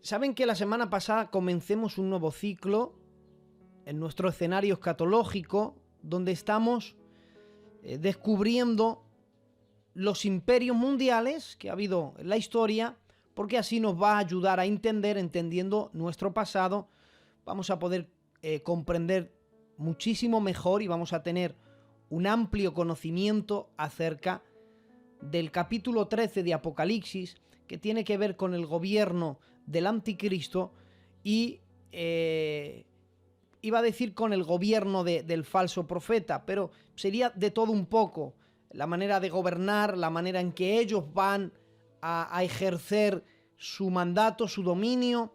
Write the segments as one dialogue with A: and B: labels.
A: Saben que la semana pasada comencemos un nuevo ciclo en nuestro escenario escatológico, donde estamos descubriendo los imperios mundiales que ha habido en la historia, porque así nos va a ayudar a entender, entendiendo nuestro pasado, vamos a poder comprender muchísimo mejor y vamos a tener un amplio conocimiento acerca del capítulo 13 de Apocalipsis, que tiene que ver con el gobierno del anticristo y iba a decir con el gobierno del falso profeta, pero sería de todo un poco, la manera de gobernar, la manera en que ellos van a ejercer su mandato, su dominio,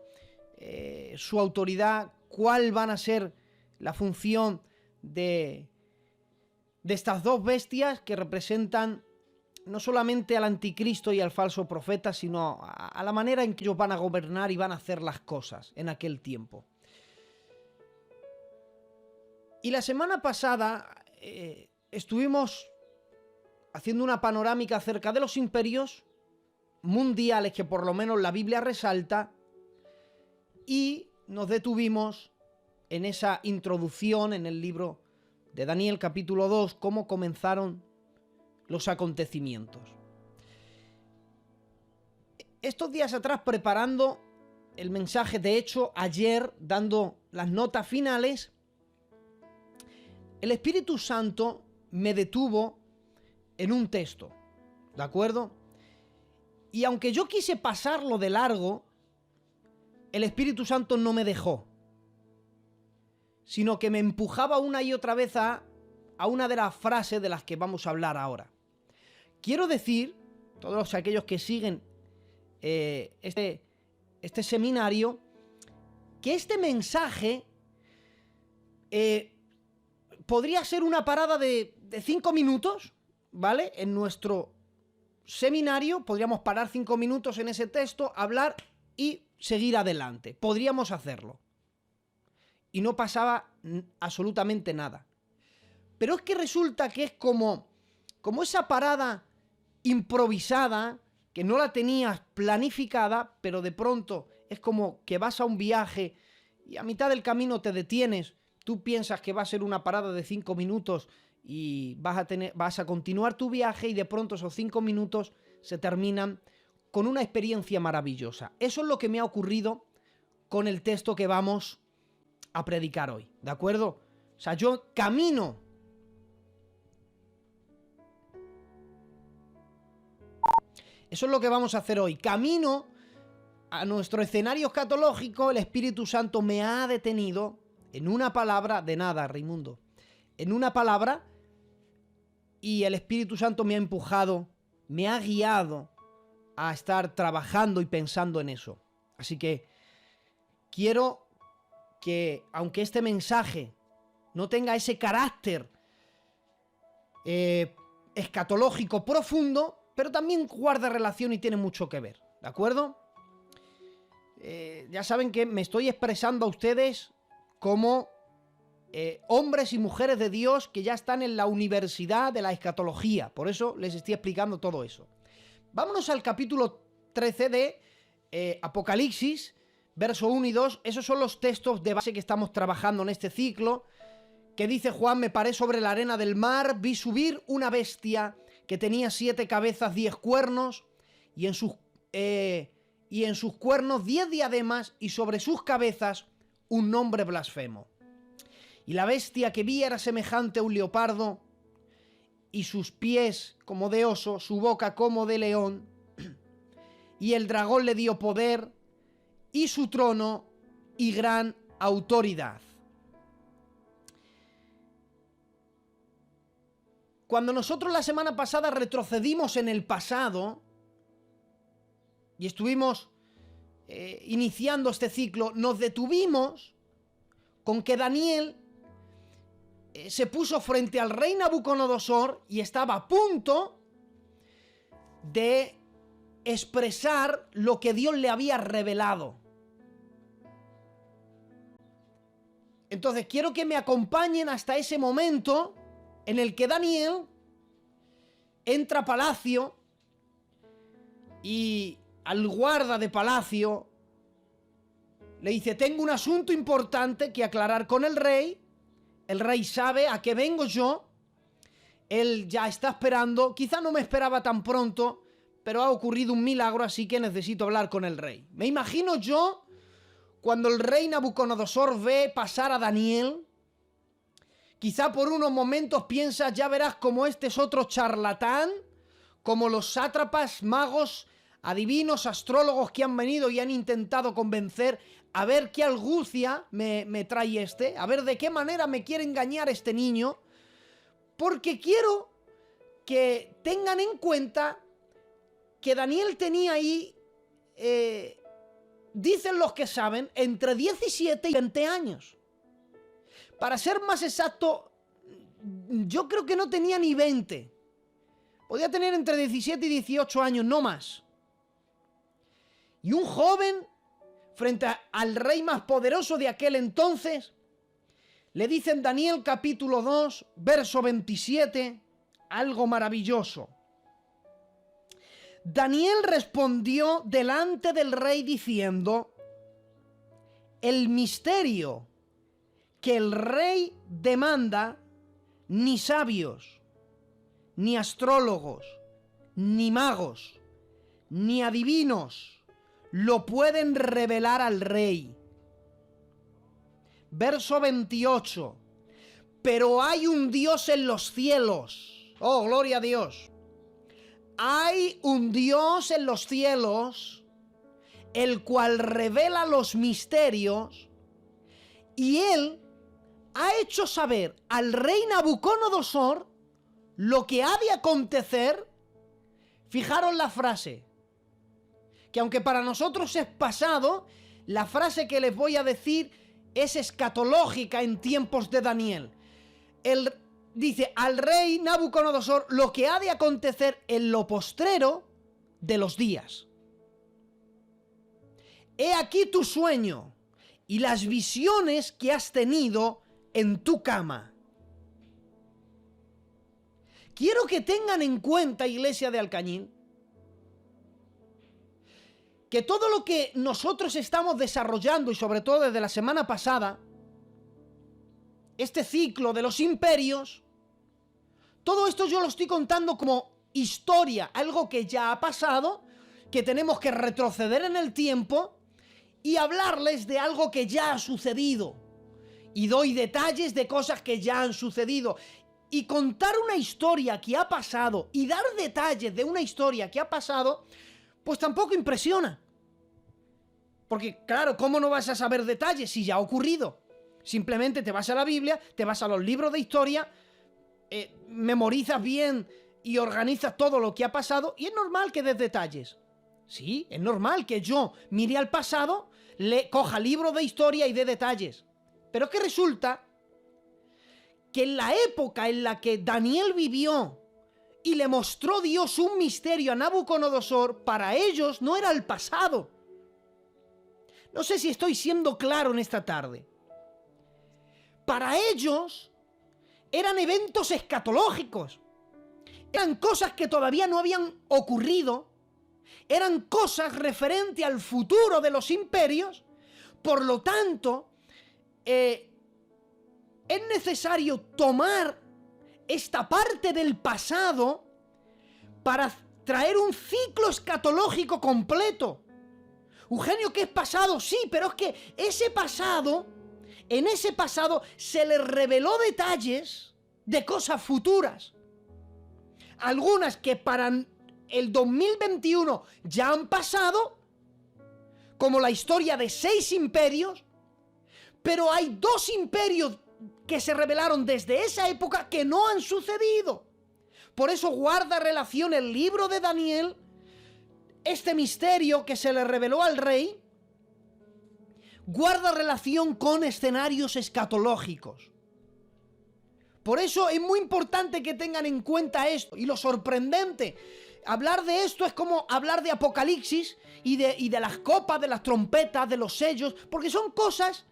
A: su autoridad, cuál van a ser la función de estas dos bestias que representan no solamente al anticristo y al falso profeta, sino a la manera en que ellos van a gobernar y van a hacer las cosas en aquel tiempo. Y la semana pasada estuvimos haciendo una panorámica acerca de los imperios mundiales que por lo menos la Biblia resalta, y nos detuvimos en esa introducción en el libro de Daniel capítulo 2, cómo comenzaron los acontecimientos. Estos días atrás, preparando el mensaje, de hecho ayer dando las notas finales, el Espíritu Santo me detuvo en un texto, ¿de acuerdo? Y aunque yo quise pasarlo de largo, el Espíritu Santo no me dejó, sino que me empujaba una y otra vez a una de las frases de las que vamos a hablar ahora. Quiero decir, todos aquellos que siguen este seminario, que este mensaje podría ser una parada de 5 minutos, ¿vale? En nuestro seminario podríamos parar 5 minutos en ese texto, hablar y seguir adelante. Podríamos hacerlo. Y no pasaba absolutamente nada. Pero es que resulta que es como esa parada improvisada, que no la tenías planificada, pero de pronto es como que vas a un viaje y a mitad del camino te detienes. Tú piensas que va a ser una parada de 5 minutos y vas a continuar tu viaje, y de pronto esos 5 minutos se terminan con una experiencia maravillosa. Eso es lo que me ha ocurrido con el texto que vamos a predicar hoy, ¿de acuerdo? O sea, yo camino Eso es lo que vamos a hacer hoy. Camino a nuestro escenario escatológico, el Espíritu Santo me ha detenido en una palabra, de nada, Raimundo, en una palabra, y el Espíritu Santo me ha empujado, me ha guiado a estar trabajando y pensando en eso. Así que quiero que, aunque este mensaje no tenga ese carácter escatológico profundo, pero también guarda relación y tiene mucho que ver, ¿de acuerdo? Ya saben que me estoy expresando a ustedes como hombres y mujeres de Dios que ya están en la universidad de la escatología, por eso les estoy explicando todo eso. Vámonos al capítulo 13 de Apocalipsis, verso 1 y 2, esos son los textos de base que estamos trabajando en este ciclo, que dice Juan: me paré sobre la arena del mar, vi subir una bestia que tenía 7 cabezas, 10 cuernos, y en sus cuernos 10 diademas, y sobre sus cabezas un nombre blasfemo. Y la bestia que vi era semejante a un leopardo, y sus pies como de oso, su boca como de león, y el dragón le dio poder, y su trono, y gran autoridad. Cuando nosotros la semana pasada retrocedimos en el pasado y estuvimos iniciando este ciclo, nos detuvimos con que Daniel se puso frente al rey Nabucodonosor y estaba a punto de expresar lo que Dios le había revelado. Entonces quiero que me acompañen hasta ese momento en el que Daniel entra a palacio y al guarda de palacio le dice, tengo un asunto importante que aclarar con el rey sabe a qué vengo yo, él ya está esperando, quizá no me esperaba tan pronto, pero ha ocurrido un milagro, así que necesito hablar con el rey. Me imagino yo, cuando el rey Nabucodonosor ve pasar a Daniel, quizá por unos momentos piensa, ya verás como este es otro charlatán, como los sátrapas, magos, adivinos, astrólogos que han venido y han intentado convencer, a ver qué argucia me trae este, a ver de qué manera me quiere engañar este niño, porque quiero que tengan en cuenta que Daniel tenía ahí, dicen los que saben, entre 17 y 20 años. Para ser más exacto, yo creo que no tenía ni 20. Podía tener entre 17 y 18 años, no más. Y un joven, frente al rey más poderoso de aquel entonces, le dice en Daniel capítulo 2, verso 27, algo maravilloso. Daniel respondió delante del rey diciendo, el misterio que el rey demanda, ni sabios, ni astrólogos, ni magos, ni adivinos lo pueden revelar al rey. Verso 28. Pero hay un Dios en los cielos. Oh, gloria a Dios. Hay un Dios en los cielos, el cual revela los misterios, y él ha hecho saber al rey Nabucodonosor lo que ha de acontecer. Fijaros la frase, que aunque para nosotros es pasado, la frase que les voy a decir es escatológica en tiempos de Daniel. Él dice al rey Nabucodonosor lo que ha de acontecer en lo postrero de los días. He aquí tu sueño y las visiones que has tenido en tu cama. Quiero que tengan en cuenta, iglesia de Alcañil, que todo lo que nosotros estamos desarrollando, y sobre todo desde la semana pasada, este ciclo de los imperios, todo esto yo lo estoy contando como historia, algo que ya ha pasado, que tenemos que retroceder en el tiempo y hablarles de algo que ya ha sucedido. Y doy detalles de cosas que ya han sucedido. Y contar una historia que ha pasado y dar detalles de una historia que ha pasado, pues tampoco impresiona. Porque, claro, ¿cómo no vas a saber detalles si ya ha ocurrido? Simplemente te vas a la Biblia, te vas a los libros de historia, memorizas bien y organizas todo lo que ha pasado, y es normal que des detalles. Sí, es normal que yo mire al pasado, le coja libros de historia y dé detalles. Pero que resulta que en la época en la que Daniel vivió y le mostró Dios un misterio a Nabucodonosor, para ellos no era el pasado. No sé si estoy siendo claro en esta tarde. Para ellos eran eventos escatológicos. Eran cosas que todavía no habían ocurrido. Eran cosas referentes al futuro de los imperios. Por lo tanto, es necesario tomar esta parte del pasado para traer un ciclo escatológico completo. Eugenio, ¿qué es pasado? Sí, pero es que ese pasado, en ese pasado se le reveló detalles de cosas futuras. Algunas que para el 2021 ya han pasado, como la historia de 6 imperios, pero hay 2 imperios que se revelaron desde esa época que no han sucedido. Por eso guarda relación el libro de Daniel, este misterio que se le reveló al rey, guarda relación con escenarios escatológicos. Por eso es muy importante que tengan en cuenta esto. Y lo sorprendente, hablar de esto es como hablar de Apocalipsis y de las copas, de las trompetas, de los sellos, porque son cosas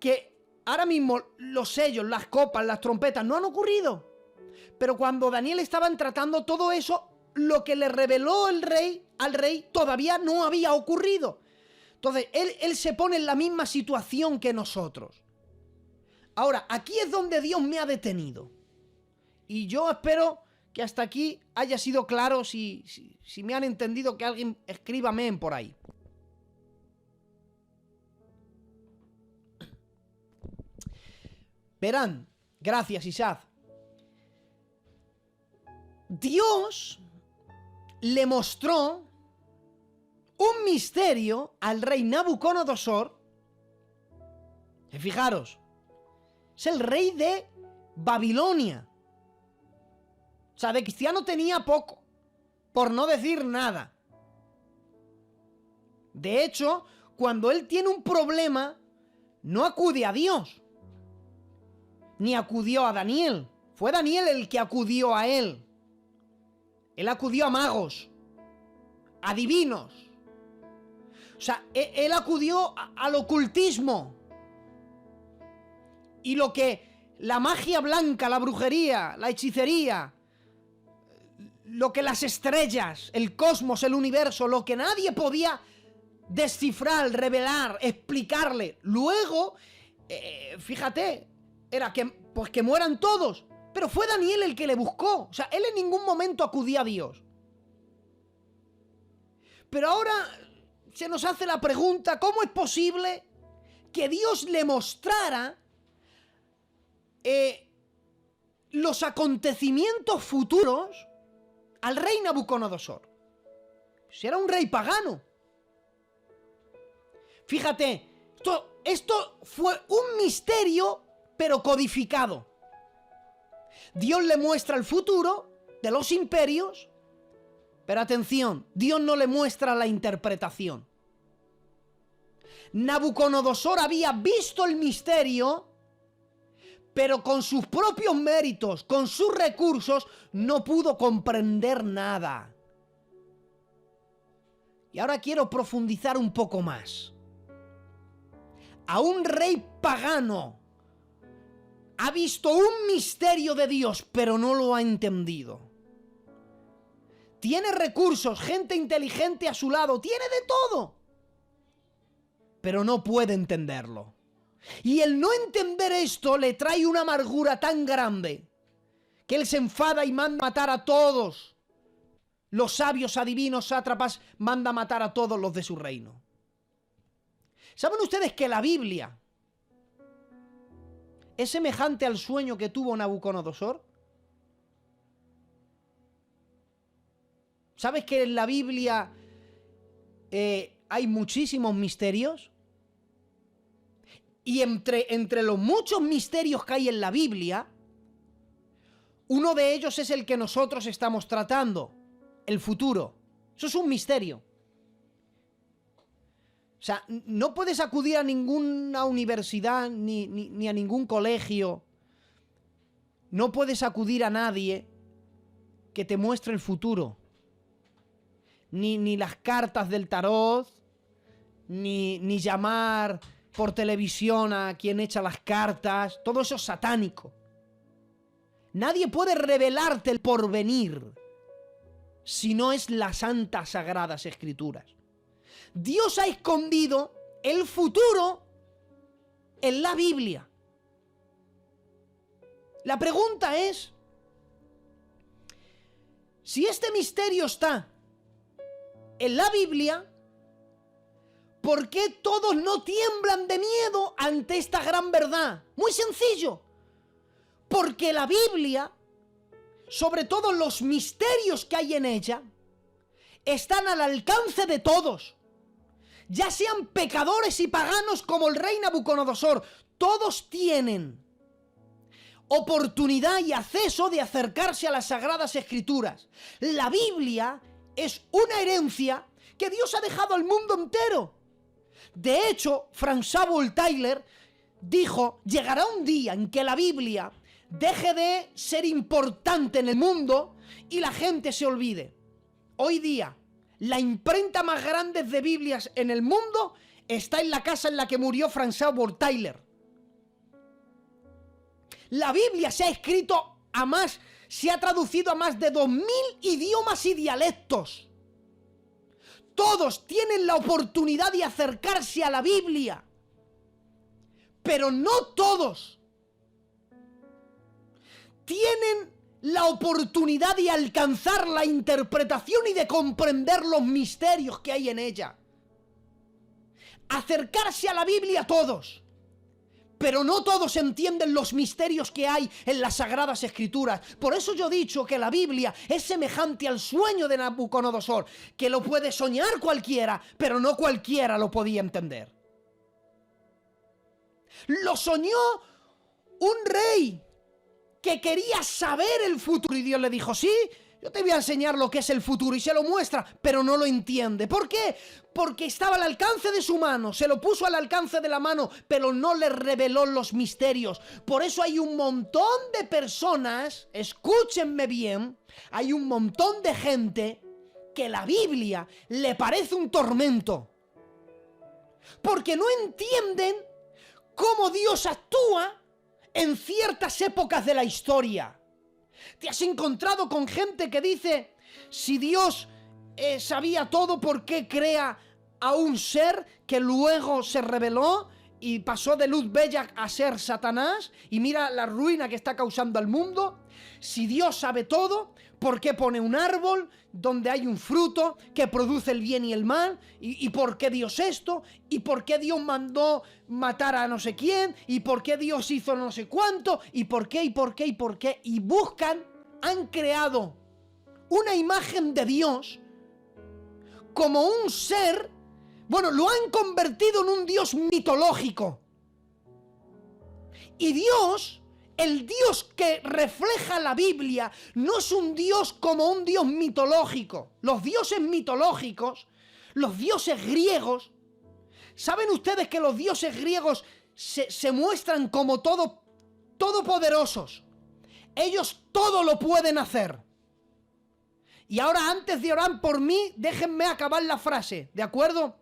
A: que ahora mismo los sellos, las copas, las trompetas no han ocurrido. Pero cuando Daniel estaba tratando todo eso, lo que le reveló el rey al rey todavía no había ocurrido. Entonces, él se pone en la misma situación que nosotros. Ahora, aquí es donde Dios me ha detenido. Y yo espero que hasta aquí haya sido claro. Si me han entendido, que alguien escriba amén por ahí. Verán, gracias Isaac. Dios le mostró un misterio al rey Nabucodonosor. Y fijaros, es el rey de Babilonia. O sea, de cristiano tenía poco, por no decir nada. De hecho, cuando él tiene un problema, no acude a Dios, ni acudió a Daniel. Fue Daniel el que acudió a él. Él acudió a magos, a divinos. O sea, él acudió al ocultismo. Y lo que la magia blanca, la brujería, la hechicería, lo que las estrellas, el cosmos, el universo, lo que nadie podía descifrar, revelar, explicarle. Luego, fíjate, era que mueran todos. Pero fue Daniel el que le buscó. O sea, él en ningún momento acudía a Dios. Pero ahora se nos hace la pregunta, ¿cómo es posible que Dios le mostrara los acontecimientos futuros al rey Nabucodonosor? Si era un rey pagano. Fíjate, esto fue un misterio, pero codificado. Dios le muestra el futuro de los imperios, pero atención, Dios no le muestra la interpretación. Nabucodonosor había visto el misterio, pero con sus propios méritos, con sus recursos, no pudo comprender nada. Y ahora quiero profundizar un poco más. A un rey pagano ha visto un misterio de Dios, pero no lo ha entendido. Tiene recursos, gente inteligente a su lado, tiene de todo, pero no puede entenderlo. Y el no entender esto le trae una amargura tan grande que él se enfada y manda matar a todos los sabios, adivinos, sátrapas, manda matar a todos los de su reino. ¿Saben ustedes que la Biblia es semejante al sueño que tuvo Nabucodonosor? ¿Sabes que en la Biblia hay muchísimos misterios? Y entre los muchos misterios que hay en la Biblia, uno de ellos es el que nosotros estamos tratando, el futuro. Eso es un misterio. O sea, no puedes acudir a ninguna universidad ni a ningún colegio. No puedes acudir a nadie que te muestre el futuro. Ni las cartas del tarot, ni llamar por televisión a quien echa las cartas. Todo eso es satánico. Nadie puede revelarte el porvenir si no es las santas sagradas escrituras. Dios ha escondido el futuro en la Biblia. La pregunta es, si este misterio está en la Biblia, ¿por qué todos no tiemblan de miedo ante esta gran verdad? Muy sencillo. Porque la Biblia, sobre todo los misterios que hay en ella, están al alcance de todos. Ya sean pecadores y paganos como el rey Nabucodonosor, todos tienen oportunidad y acceso de acercarse a las Sagradas Escrituras. La Biblia es una herencia que Dios ha dejado al mundo entero. De hecho, François Voltaire dijo, llegará un día en que la Biblia deje de ser importante en el mundo y la gente se olvide. Hoy día, la imprenta más grande de Biblias en el mundo está en la casa en la que murió François Voltaire. La Biblia se ha escrito se ha traducido a más de 2000 idiomas y dialectos. todos tienen la oportunidad de acercarse a la Biblia, pero no todos tienen la oportunidad de alcanzar la interpretación y de comprender los misterios que hay en ella. Acercarse a la Biblia todos, pero no todos entienden los misterios que hay en las Sagradas Escrituras. Por eso yo he dicho que la Biblia es semejante al sueño de Nabucodonosor, que lo puede soñar cualquiera, pero no cualquiera lo podía entender. Lo soñó un rey que quería saber el futuro y Dios le dijo, sí, yo te voy a enseñar lo que es el futuro, y se lo muestra, pero no lo entiende. ¿Por qué? Porque estaba al alcance de su mano, se lo puso al alcance de la mano, pero no le reveló los misterios. Por eso hay un montón de personas, escúchenme bien, hay un montón de gente que la Biblia le parece un tormento, porque no entienden cómo Dios actúa en ciertas épocas de la historia. Te has encontrado con gente que dice, si Dios sabía todo, ¿por qué crea a un ser que luego se rebeló y pasó de luz bella a ser Satanás? Y mira la ruina que está causando al mundo. Si Dios sabe todo, ¿por qué pone un árbol donde hay un fruto que produce el bien y el mal? ¿Y por qué Dios esto? ¿Y por qué Dios mandó matar a no sé quién? ¿Y por qué Dios hizo no sé cuánto? ¿Y por qué? ¿Y por qué? ¿Y por qué? Y buscan, han creado una imagen de Dios como un ser, bueno, lo han convertido en un Dios mitológico. Y Dios, el Dios que refleja la Biblia, no es un Dios como un Dios mitológico. Los dioses mitológicos, los dioses griegos, ¿saben ustedes que los dioses griegos se muestran como todopoderosos? Ellos todo lo pueden hacer. Y ahora, antes de orar por mí, déjenme acabar la frase, ¿de acuerdo?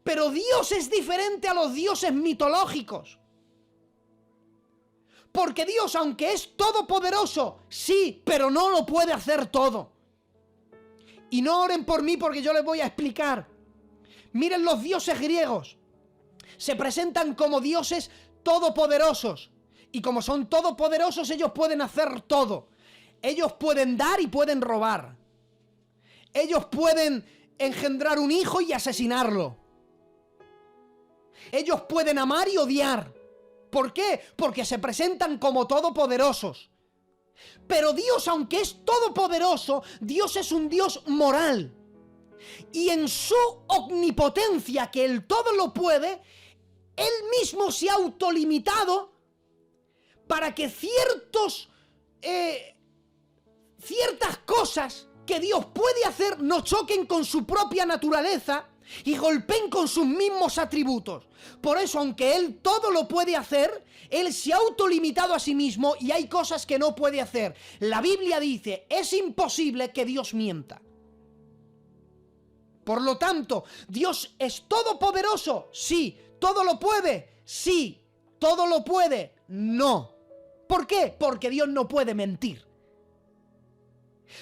A: Pero Dios es diferente a los dioses mitológicos. Porque Dios, aunque es todopoderoso, sí, pero no lo puede hacer todo. Y no oren por mí porque yo les voy a explicar. Miren, los dioses griegos se presentan como dioses todopoderosos. Y como son todopoderosos, ellos pueden hacer todo. Ellos pueden dar y pueden robar. Ellos pueden engendrar un hijo y asesinarlo. Ellos pueden amar y odiar. ¿Por qué? Porque se presentan como todopoderosos. Pero Dios, aunque es todopoderoso, Dios es un Dios moral. Y en su omnipotencia, que Él todo lo puede, Él mismo se ha autolimitado para que ciertas cosas que Dios puede hacer no choquen con su propia naturaleza y golpeen con sus mismos atributos. Por eso, aunque Él todo lo puede hacer, Él se ha autolimitado a sí mismo y hay cosas que no puede hacer. La Biblia dice, es imposible que Dios mienta. Por lo tanto, ¿Dios es todopoderoso? Sí. ¿Todo lo puede? Sí. ¿Todo lo puede? No. ¿Por qué? Porque Dios no puede mentir.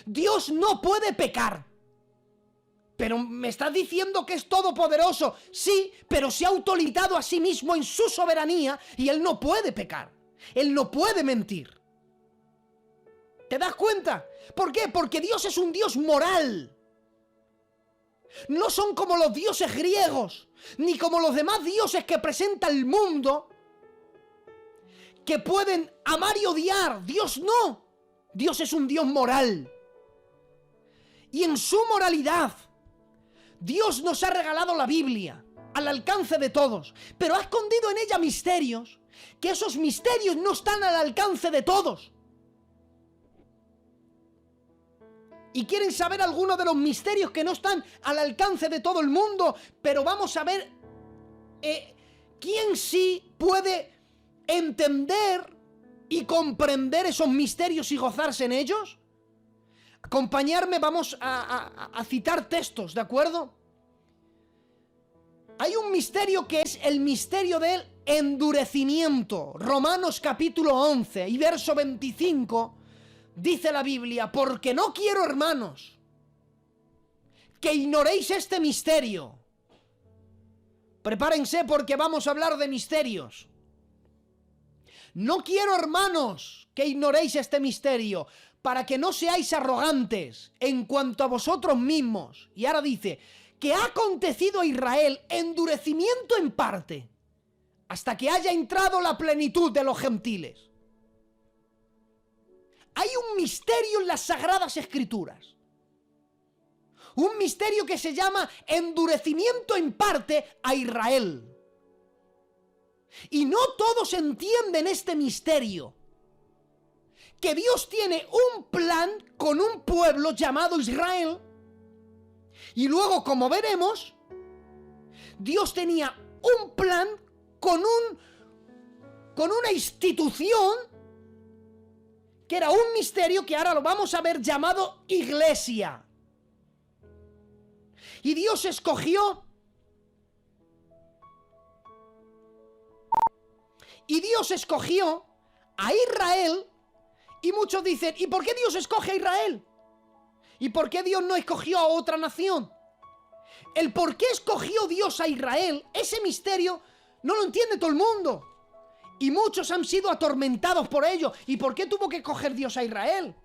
A: Dios no puede pecar. Pero me estás diciendo que es todopoderoso. Sí, pero se ha autolimitado a sí mismo en su soberanía y Él no puede pecar. Él no puede mentir. ¿Te das cuenta? ¿Por qué? Porque Dios es un Dios moral. No son como los dioses griegos, ni como los demás dioses que presenta el mundo, que pueden amar y odiar. Dios no. Dios es un Dios moral. Y en su moralidad, Dios nos ha regalado la Biblia al alcance de todos, pero ha escondido en ella misterios, que esos misterios no están al alcance de todos. Y quieren saber algunos de los misterios que no están al alcance de todo el mundo, pero vamos a ver quién sí puede entender y comprender esos misterios y gozarse en ellos. Acompañarme, vamos a citar textos, ¿de acuerdo? Hay un misterio que es el misterio del endurecimiento. Romanos capítulo 11 y verso 25 dice la Biblia, porque no quiero, hermanos, que ignoréis este misterio. Prepárense porque vamos a hablar de misterios. No quiero, hermanos, que ignoréis este misterio, para que no seáis arrogantes en cuanto a vosotros mismos. Y ahora dice, que ha acontecido a Israel endurecimiento en parte, hasta que haya entrado la plenitud de los gentiles. Hay un misterio en las Sagradas Escrituras. Un misterio que se llama endurecimiento en parte a Israel. Y no todos entienden este misterio. Que Dios tiene un plan con un pueblo llamado Israel. Y luego, como veremos, Dios tenía un plan con una institución que era un misterio que ahora lo vamos a ver llamado Iglesia. Y Dios escogió a Israel. Y muchos dicen, ¿y por qué Dios escoge a Israel? ¿Y por qué Dios no escogió a otra nación? El por qué escogió Dios a Israel, ese misterio, no lo entiende todo el mundo. Y muchos han sido atormentados por ello. ¿Y por qué tuvo que escoger Dios a Israel?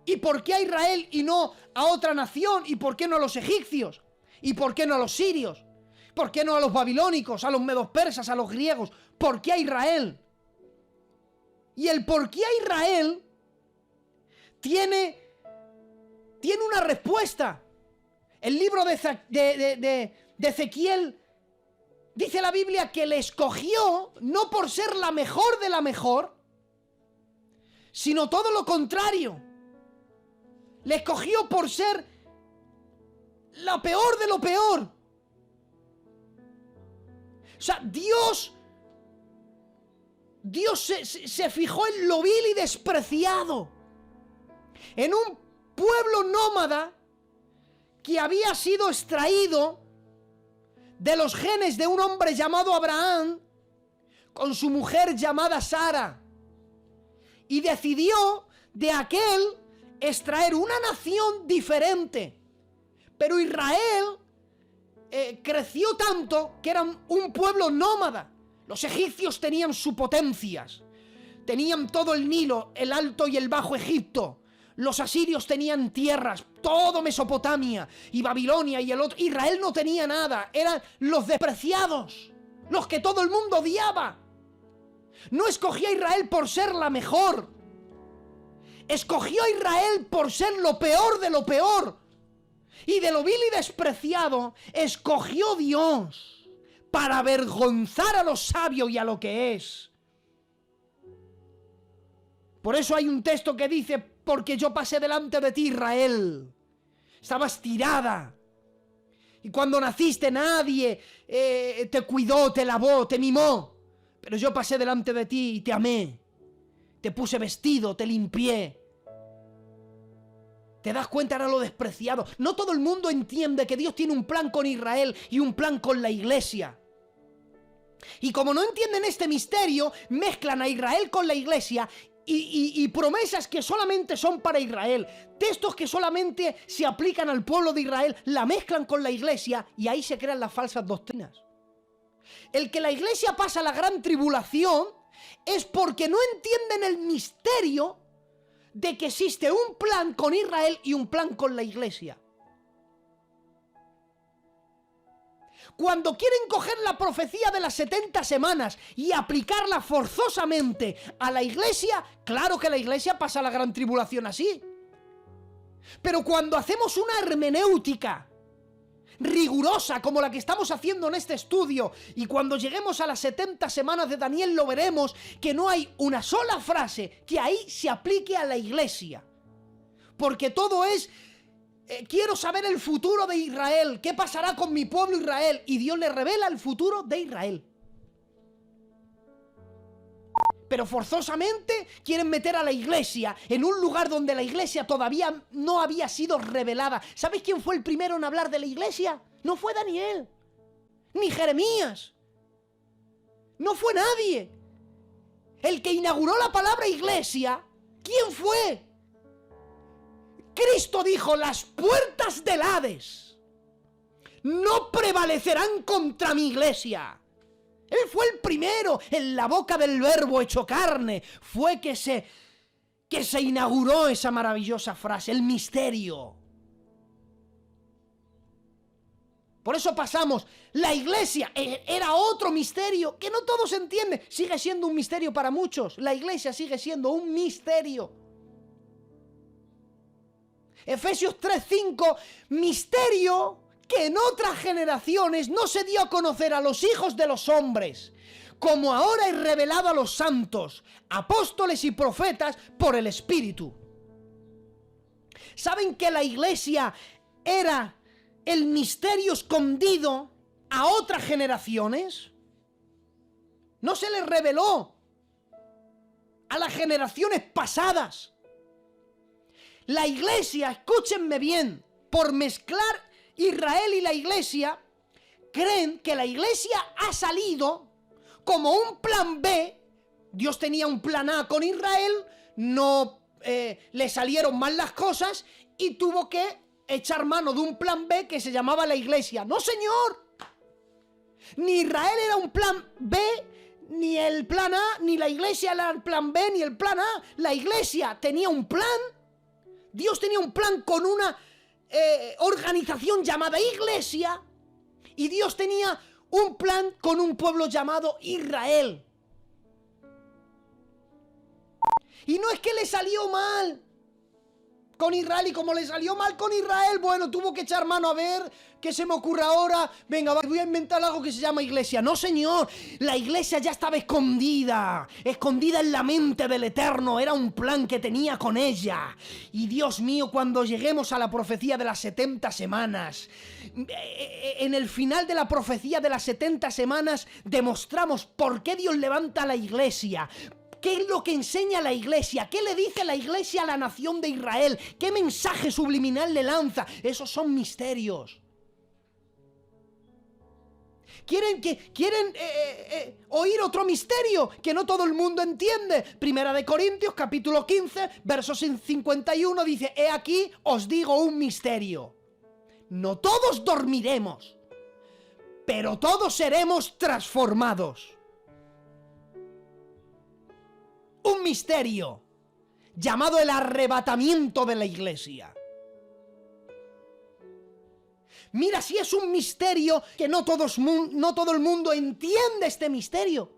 A: ¿Y por qué a Israel y no a otra nación? ¿Y por qué no a los egipcios? ¿Y por qué no a los sirios? ¿Por qué no a los babilónicos, a los medos persas, a los griegos? ¿Por qué a Israel? Y el por qué a Israel tiene una respuesta. El libro de Ezequiel dice la Biblia que le escogió no por ser la mejor de la mejor, sino todo lo contrario. Le escogió por ser la peor de lo peor. O sea, Dios se fijó en lo vil y despreciado. En un pueblo nómada que había sido extraído de los genes de un hombre llamado Abraham con su mujer llamada Sara. Y decidió de aquel extraer una nación diferente. Pero Israel creció tanto que era un pueblo nómada. Los egipcios tenían sus potencias. Tenían todo el Nilo, el Alto y el Bajo Egipto. Los asirios tenían tierras, todo Mesopotamia y Babilonia y el otro. Israel no tenía nada, eran los despreciados, los que todo el mundo odiaba. No escogió a Israel por ser la mejor. Escogió a Israel por ser lo peor de lo peor. Y de lo vil y despreciado, escogió Dios para avergonzar a lo sabio y a lo que es. Por eso hay un texto que dice, porque yo pasé delante de ti, Israel. Estabas tirada. Y cuando naciste nadie te cuidó, te lavó, te mimó. Pero yo pasé delante de ti y te amé. Te puse vestido, te limpié. ¿Te das cuenta ahora lo despreciado? No todo el mundo entiende que Dios tiene un plan con Israel y un plan con la iglesia. Y como no entienden este misterio, mezclan a Israel con la iglesia y promesas que solamente son para Israel, textos que solamente se aplican al pueblo de Israel, la mezclan con la iglesia y ahí se crean las falsas doctrinas. El que la iglesia pasa la gran tribulación es porque no entienden el misterio de que existe un plan con Israel y un plan con la iglesia. Cuando quieren coger la profecía de las 70 semanas y aplicarla forzosamente a la iglesia, claro que la iglesia pasa la gran tribulación así. Pero cuando hacemos una hermenéutica rigurosa como la que estamos haciendo en este estudio, y cuando lleguemos a las 70 semanas de Daniel lo veremos, que no hay una sola frase que ahí se aplique a la iglesia. Porque todo es... quiero saber el futuro de Israel. ¿Qué pasará con mi pueblo Israel? Y Dios le revela el futuro de Israel. Pero forzosamente quieren meter a la iglesia en un lugar donde la iglesia todavía no había sido revelada. ¿Sabéis quién fue el primero en hablar de la iglesia? No fue Daniel, ni Jeremías. No fue nadie. El que inauguró la palabra iglesia, ¿quién fue? Cristo dijo, las puertas del Hades no prevalecerán contra mi iglesia. Él fue el primero, en la boca del Verbo hecho carne, fue que se inauguró esa maravillosa frase, el misterio. Por eso pasamos, la iglesia era otro misterio que no todos entienden, sigue siendo un misterio para muchos, la iglesia sigue siendo un misterio. Efesios 3:5, misterio que en otras generaciones no se dio a conocer a los hijos de los hombres, como ahora es revelado a los santos, apóstoles y profetas por el Espíritu. ¿Saben que la iglesia era el misterio escondido a otras generaciones? No se les reveló a las generaciones pasadas. La iglesia, escúchenme bien, por mezclar Israel y la iglesia, creen que la iglesia ha salido como un plan B. Dios tenía un plan A con Israel, no le salieron mal las cosas y tuvo que echar mano de un plan B que se llamaba la iglesia. ¡No, señor! Ni Israel era un plan B, ni el plan A, ni la iglesia era el plan B, ni el plan A. La iglesia tenía un plan. Dios tenía un plan con una organización llamada iglesia, y Dios tenía un plan con un pueblo llamado Israel. Y no es que le salió mal con Israel, y como le salió mal con Israel, bueno, tuvo que echar mano a ver qué se me ocurre ahora. Venga, voy a inventar algo que se llama iglesia. No, señor, la iglesia ya estaba escondida en la mente del Eterno. Era un plan que tenía con ella. Y Dios mío, cuando lleguemos a la profecía de las 70 semanas, en el final de la profecía de las 70 semanas, demostramos por qué Dios levanta a la iglesia. ¿Qué es lo que enseña la iglesia? ¿Qué le dice la iglesia a la nación de Israel? ¿Qué mensaje subliminal le lanza? Esos son misterios. ¿Quieren oír otro misterio que no todo el mundo entiende? Primera de Corintios, capítulo 15, verso 51, dice: he aquí os digo un misterio. No todos dormiremos, pero todos seremos transformados. Un misterio llamado el arrebatamiento de la iglesia. Mira, si es un misterio que no todo el mundo entiende este misterio.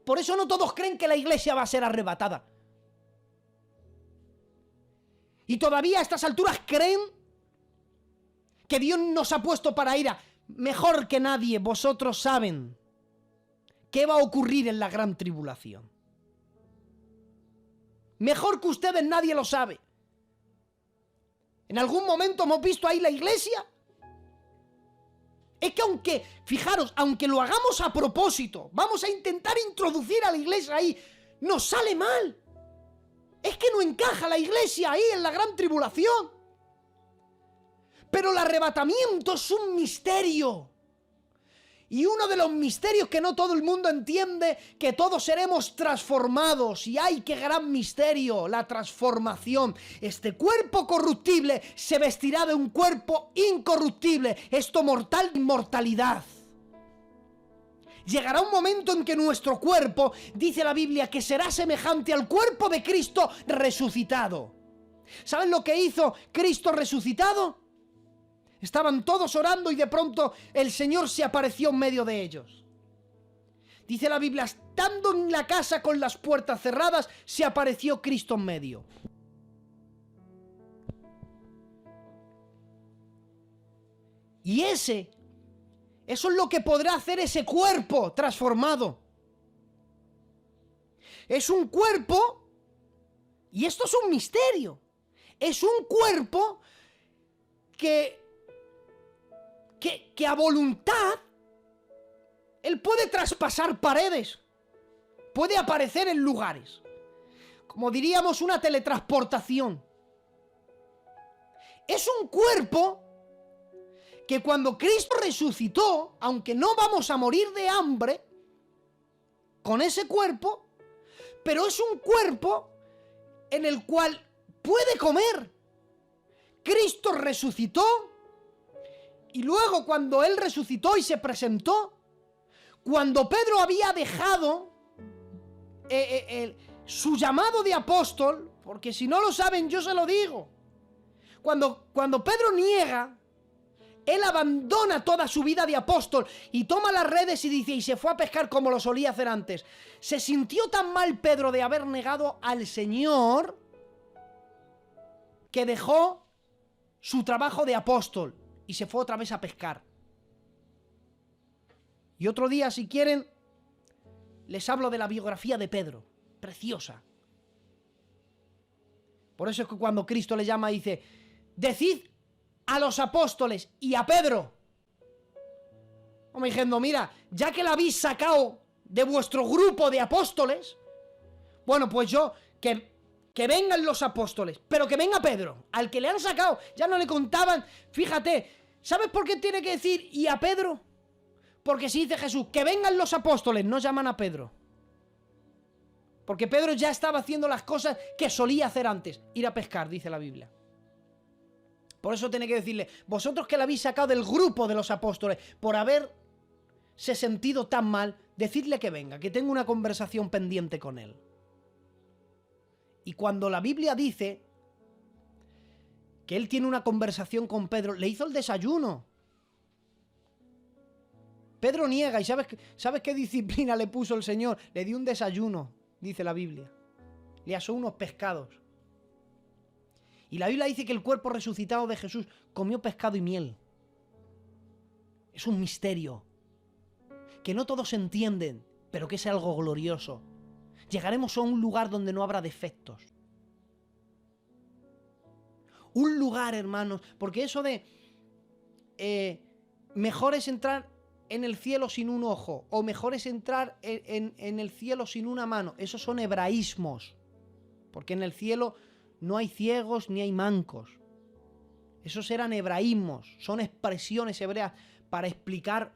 A: Por eso no todos creen que la iglesia va a ser arrebatada. Y todavía a estas alturas creen que Dios nos ha puesto para ir a... Mejor que nadie, vosotros saben qué va a ocurrir en la gran tribulación. Mejor que ustedes nadie lo sabe. ¿En algún momento hemos visto ahí la iglesia? Es que aunque lo hagamos a propósito, vamos a intentar introducir a la iglesia ahí, nos sale mal. Es que no encaja la iglesia ahí en la gran tribulación. Pero el arrebatamiento es un misterio. Y uno de los misterios que no todo el mundo entiende, que todos seremos transformados. Y ¡ay, qué gran misterio! La transformación. Este cuerpo corruptible se vestirá de un cuerpo incorruptible. Esto mortal, inmortalidad. Llegará un momento en que nuestro cuerpo, dice la Biblia, que será semejante al cuerpo de Cristo resucitado. ¿Saben lo que hizo Cristo resucitado? Estaban todos orando y de pronto el Señor se apareció en medio de ellos. Dice la Biblia, estando en la casa con las puertas cerradas, se apareció Cristo en medio. Y eso es lo que podrá hacer ese cuerpo transformado. Es un cuerpo, y esto es un misterio, es un cuerpo que a voluntad, él puede traspasar paredes, puede aparecer en lugares, como diríamos una teletransportación. Es un cuerpo que cuando Cristo resucitó, aunque no vamos a morir de hambre con ese cuerpo, pero es un cuerpo en el cual puede comer. Cristo resucitó, y luego cuando Él resucitó y se presentó, cuando Pedro había dejado su llamado de apóstol, porque si no lo saben yo se lo digo, cuando Pedro niega, él abandona toda su vida de apóstol y toma las redes y dice, y se fue a pescar como lo solía hacer antes. Se sintió tan mal Pedro de haber negado al Señor que dejó su trabajo de apóstol y se fue otra vez a pescar. Y otro día, si quieren, les hablo de la biografía de Pedro, preciosa. Por eso es que cuando Cristo le llama dice, decid a los apóstoles y a Pedro, como diciendo, mira, ya que la habéis sacado de vuestro grupo de apóstoles, bueno, pues que vengan los apóstoles, pero que venga Pedro, al que le han sacado, ya no le contaban, fíjate, ¿sabes por qué tiene que decir y a Pedro? Porque si dice Jesús, que vengan los apóstoles, no llaman a Pedro. Porque Pedro ya estaba haciendo las cosas que solía hacer antes, ir a pescar, dice la Biblia. Por eso tiene que decirle, vosotros que la habéis sacado del grupo de los apóstoles, por haberse sentido tan mal, decidle que venga, que tengo una conversación pendiente con él. Y cuando la Biblia dice que él tiene una conversación con Pedro, le hizo el desayuno. Pedro niega, y ¿sabes qué disciplina le puso el Señor? Le dio un desayuno, dice la Biblia. Le asó unos pescados. Y la Biblia dice que el cuerpo resucitado de Jesús comió pescado y miel. Es un misterio que no todos entienden, pero que es algo glorioso. Llegaremos a un lugar donde no habrá defectos. Un lugar, hermanos, porque eso de mejor es entrar en el cielo sin un ojo, o mejor es entrar en el cielo sin una mano, esos son hebraísmos, porque en el cielo no hay ciegos ni hay mancos. Esos eran hebraísmos, son expresiones hebreas para explicar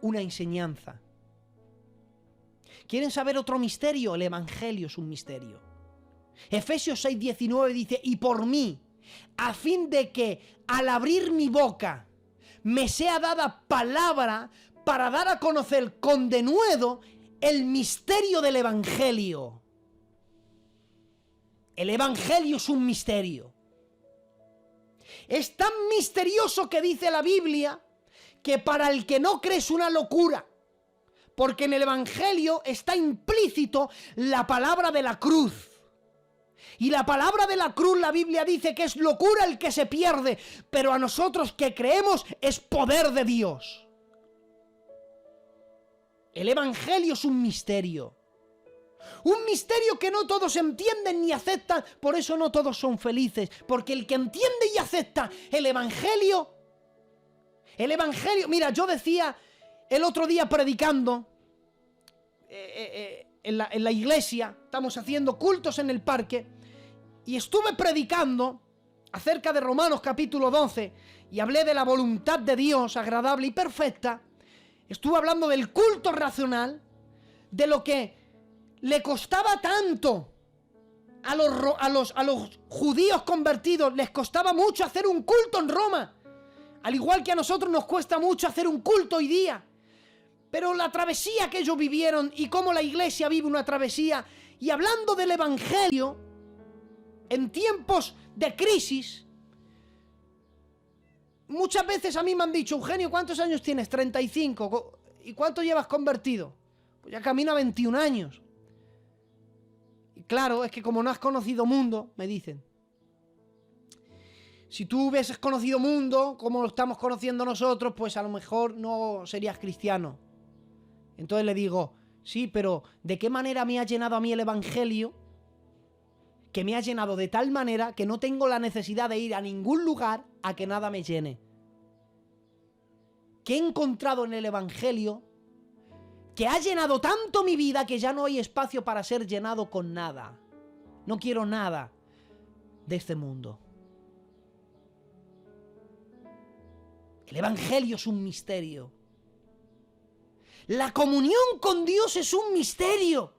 A: una enseñanza. ¿Quieren saber otro misterio? El Evangelio es un misterio. Efesios 6:19 dice, y por mí, a fin de que al abrir mi boca me sea dada palabra para dar a conocer con denuedo el misterio del Evangelio. El Evangelio es un misterio. Es tan misterioso que dice la Biblia que para el que no cree es una locura. Porque en el Evangelio está implícito la palabra de la cruz. Y la palabra de la cruz, la Biblia dice que es locura el que se pierde, pero a nosotros que creemos es poder de Dios. El Evangelio es un misterio. Un misterio que no todos entienden ni aceptan, por eso no todos son felices, porque el que entiende y acepta el Evangelio, mira, yo decía el otro día predicando en la iglesia, estamos haciendo cultos en el parque, y estuve predicando acerca de Romanos capítulo 12, y hablé de la voluntad de Dios agradable y perfecta. Estuve hablando del culto racional, de lo que le costaba tanto a los judíos convertidos, les costaba mucho hacer un culto en Roma, al igual que a nosotros nos cuesta mucho hacer un culto hoy día. Pero la travesía que ellos vivieron y cómo la iglesia vive una travesía, y hablando del Evangelio en tiempos de crisis, muchas veces a mí me han dicho, Eugenio, ¿cuántos años tienes? 35. ¿Y cuánto llevas convertido? Pues ya camino a 21 años. Y claro, es que como no has conocido mundo, me dicen, si tú hubieses conocido mundo como lo estamos conociendo nosotros, pues a lo mejor no serías cristiano. Entonces le digo, sí, pero ¿de qué manera me ha llenado a mí el Evangelio? Que me ha llenado de tal manera que no tengo la necesidad de ir a ningún lugar a que nada me llene. Que he encontrado en el Evangelio que ha llenado tanto mi vida que ya no hay espacio para ser llenado con nada. No quiero nada de este mundo. El Evangelio es un misterio. La comunión con Dios es un misterio.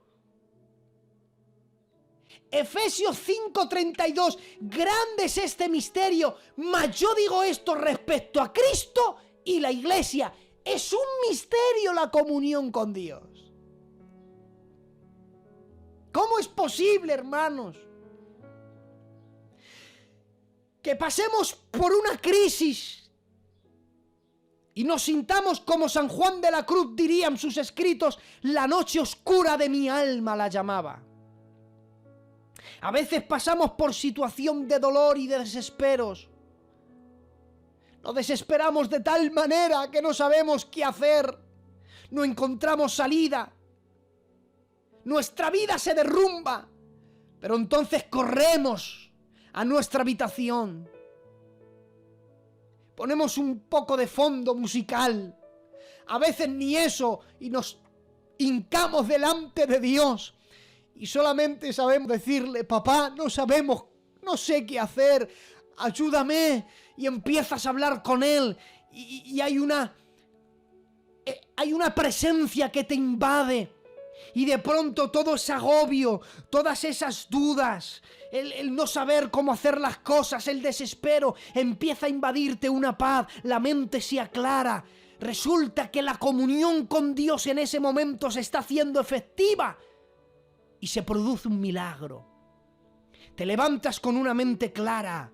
A: Efesios 5:32, grande es este misterio, mas yo digo esto respecto a Cristo y la iglesia. Es un misterio la comunión con Dios. ¿Cómo es posible, hermanos, que pasemos por una crisis y nos sintamos como San Juan de la Cruz diría en sus escritos, la noche oscura de mi alma la llamaba? A veces pasamos por situación de dolor y de desesperos. Nos desesperamos de tal manera que no sabemos qué hacer. No encontramos salida. Nuestra vida se derrumba. Pero entonces corremos a nuestra habitación. Ponemos un poco de fondo musical. A veces ni eso. Y nos hincamos delante de Dios. Y solamente sabemos decirle, papá, no sabemos, no sé qué hacer, ayúdame. Y empiezas a hablar con Él y hay una presencia que te invade. Y de pronto todo ese agobio, todas esas dudas, el no saber cómo hacer las cosas, el desespero, empieza a invadirte una paz, la mente se aclara. Resulta que la comunión con Dios en ese momento se está haciendo efectiva. Y se produce un milagro. Te levantas con una mente clara.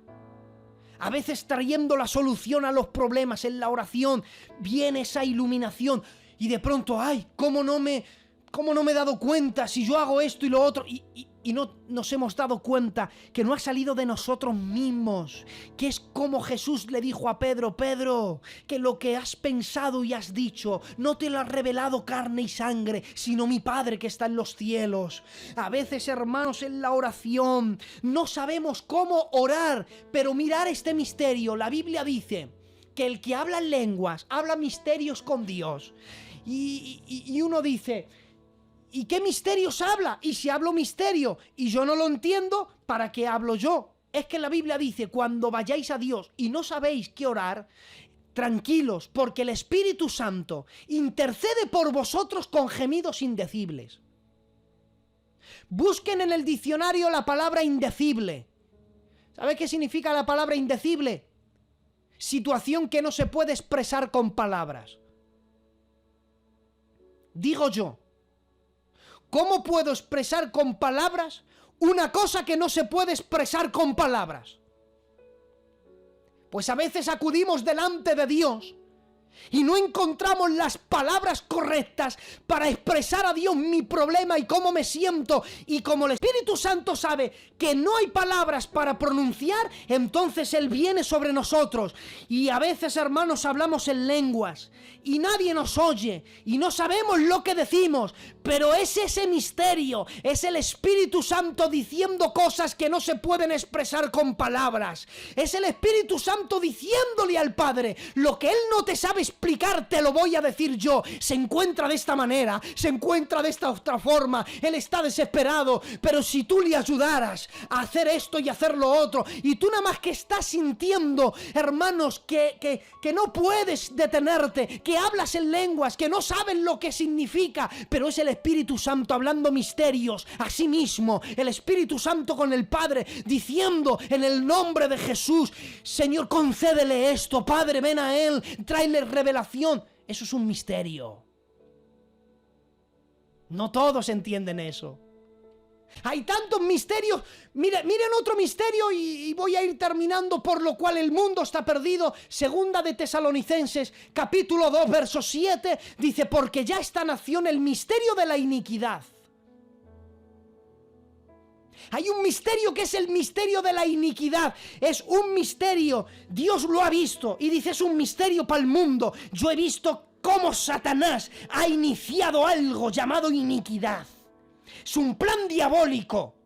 A: A veces trayendo la solución a los problemas en la oración. Viene esa iluminación. Y de pronto, ¡ay! ¿Cómo no me he dado cuenta si yo hago esto y lo otro? Y no nos hemos dado cuenta que no ha salido de nosotros mismos. Que es como Jesús le dijo a Pedro, Pedro, que lo que has pensado y has dicho no te lo ha revelado carne y sangre, sino mi Padre que está en los cielos. A veces, hermanos, en la oración no sabemos cómo orar, pero mirar este misterio. La Biblia dice que el que habla en lenguas habla misterios con Dios. Y uno dice, ¿y qué misterios habla? Y si hablo misterio y yo no lo entiendo, ¿para qué hablo yo? Es que la Biblia dice, cuando vayáis a Dios y no sabéis qué orar, tranquilos, porque el Espíritu Santo intercede por vosotros con gemidos indecibles. Busquen en el diccionario la palabra indecible. ¿Sabe qué significa la palabra indecible? Situación que no se puede expresar con palabras. Digo yo, ¿cómo puedo expresar con palabras una cosa que no se puede expresar con palabras? Pues a veces acudimos delante de Dios y no encontramos las palabras correctas para expresar a Dios mi problema y cómo me siento. Y como el Espíritu Santo sabe que no hay palabras para pronunciar, entonces Él viene sobre nosotros. Y a veces, hermanos, hablamos en lenguas y nadie nos oye y no sabemos lo que decimos, pero es ese misterio, es el Espíritu Santo diciendo cosas que no se pueden expresar con palabras. Es el Espíritu Santo diciéndole al Padre, lo que Él no te sabe explicar, te lo voy a decir yo. Se encuentra de esta manera, se encuentra de esta otra forma, Él está desesperado, pero si tú le ayudaras a hacer esto y hacer lo otro, y tú nada más que estás sintiendo, hermanos, que no puedes detenerte, que hablas en lenguas, que no saben lo que significa, pero es el Espíritu Santo hablando misterios a sí mismo, el Espíritu Santo con el Padre, diciendo en el nombre de Jesús, Señor, concédele esto, Padre, ven a Él, tráele revelación. Eso es un misterio. No todos entienden eso. Hay tantos misterios. Miren otro misterio y voy a ir terminando, por lo cual el mundo está perdido. Segunda de Tesalonicenses, capítulo 2, verso 7, dice, porque ya está nación el misterio de la iniquidad. Hay un misterio que es el misterio de la iniquidad. Es un misterio. Dios lo ha visto y dice, es un misterio para el mundo. Yo he visto cómo Satanás ha iniciado algo llamado iniquidad. Es un plan diabólico.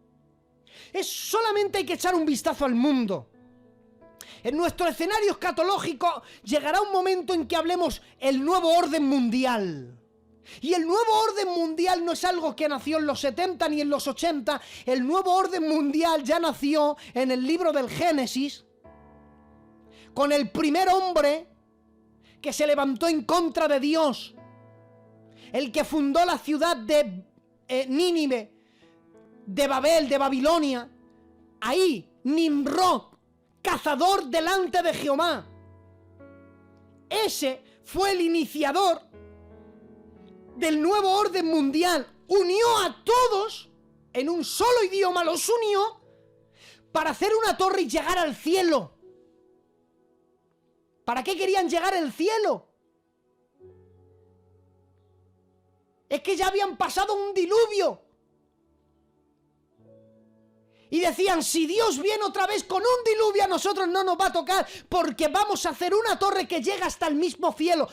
A: Solamente hay que echar un vistazo al mundo. En nuestro escenario escatológico llegará un momento en que hablemos el nuevo orden mundial. Y el nuevo orden mundial no es algo que nació en los 70 ni en los 80. El nuevo orden mundial ya nació en el libro del Génesis, con el primer hombre que se levantó en contra de Dios, el que fundó la ciudad de Nínive, de Babel, de Babilonia, ahí Nimrod, cazador delante de Jehová, ese fue el iniciador del nuevo orden mundial. Unió a todos en un solo idioma, los unió para hacer una torre y llegar al cielo. ¿Para qué querían llegar al cielo? Es que ya habían pasado un diluvio. Y decían, si Dios viene otra vez con un diluvio, a nosotros no nos va a tocar, porque vamos a hacer una torre que llega hasta el mismo cielo.